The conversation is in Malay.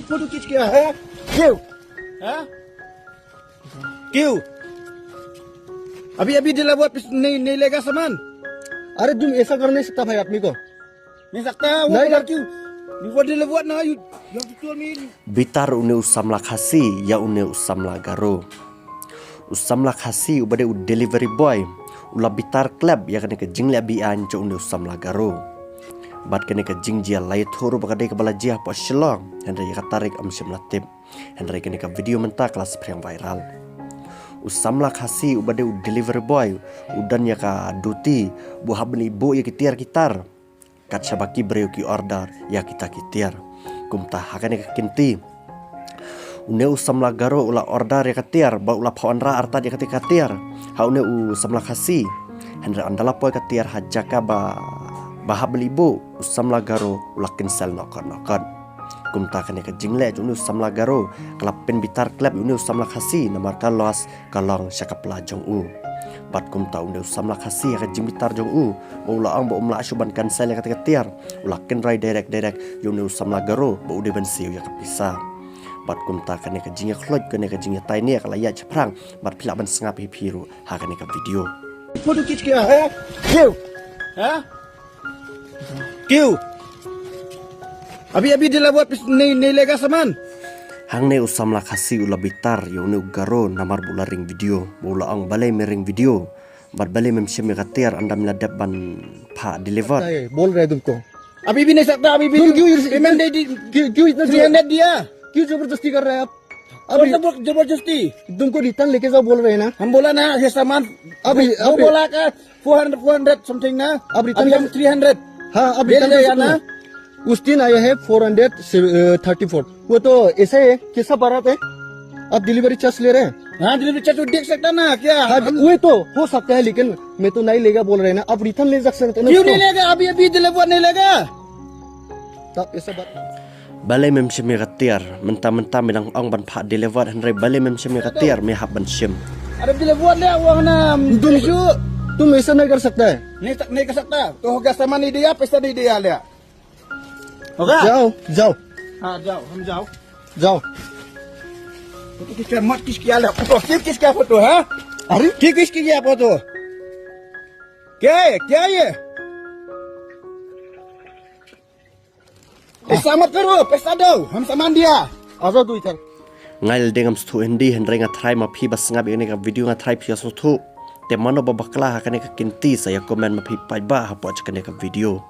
फोटो खींच के है क्यों? हाँ? क्यों? अभी दिला बुat नहीं लेगा सामान। अरे तुम ऐसा कर नहीं सकता भाई आदमी को। नहीं सकता है वो नहीं, नहीं क्यों? Before दिला buat ना you have to tell me. Bitar une usamla khasi ya une usamla garo. Usamla khasi ubade u delivery boy. Ula bitar club ya kene ke jing le bi an cho une usamla garo. Bat kene ke jing jia lai thoro bakade ke bala jia po shlong. Henry ya tarik am sim latip. Henry kene ke video menta kelas yang viral. Usamla khasi ubade u delivery boy. Udan ya ka duty bu habni bo ya kitiar kitar. Kat sabaki breu ki order ya kita kitiar. Kumta hakane ka kinti. Une usamla garo ula order ya katiar ba ula pawanra arta ya ketika katiar. Ha une usamla khasi. Henry andala poy katiar hajaka ba belibo usamla garo ula cancel nokon. Kumta kane ka jingle une usamla garo kelapin bitar klub une usamla khasi namar kalos kalong syakapla jong u. Bat kumta une usamla khasi ka jimbitar jong u ba ula ang ba umla asuban cancel ya ketika katiar ula ken rai direct une usamla garo ba ude ben siu ya kapisa. Bat kumta kane ka jinga khloj kane ka jinga tai ne kala ya chaprang bat phila ban sngap hi phiru ha kane ka video photo खींच के है क्यों? हाँ? क्यों? अभी दिला buat नहीं लेगा सामान। hangne usamla khasi ula bitar yone garo namar bula ring video bula ang balai mering video bat balai mem sheme katiar anda miladap ban pha deliver बोल रहे तुमको। अभी भी नहीं सकता अभी भी तुम क्यों पेमेंट दे दी क्यों इतना 300 दिया। क्यों जबरदस्ती कर रहे हैं आप? अभी अभी जबरदस्ती तुमको रिटर्न लेके जाओ बोल रहे हैं ना। हम बोला ना ये सामान अभी वो बोला का 400 समथिंग ना अब अभी हम 300 हाँ अब ले रिटर्न लिया ना। उस दिन आया है 434। वो तो ऐसा है कैसा बारात है आप डिलीवरी चार्ज ले रहे हैं। हाँ डिलीवरी चार्ज देख सकता ना क्या हाँ, वो तो हो सकता है लेकिन मैं तो नहीं लेगा बोल रहे हैं ना। आप रिटर्न ले सकते हैं ना क्यों उसको। नहीं लेगा अभी डिलीवर नहीं लेगा। तो ऐसा बात balai mem sheme katiar menta bilang ang ban pha deliver henry balai mem sheme katiar me hab ban shim अरे डिलीवर ले वो ना तुम ऐसा नहीं कर सकता है। नहीं कर सकता तो होगा सामान नहीं दिया पैसा नहीं दिया ले होगा। जाओ हाँ जाओ हम जाओ जाओ। फोटो खींच मत किस किया ले फोटो किसका फोटो है। अरे किस किया फोटो क्या ये ऐसा मत करो पैसा दो हम सामान दिया। आ जाओ तू इधर। ngail dengam stu hindi henry nga try ma phi bas ngab ene ka video nga try phi so thu te mano babakla ha kane ka kinti saya komen ma phi pai ba ha poch kane ka video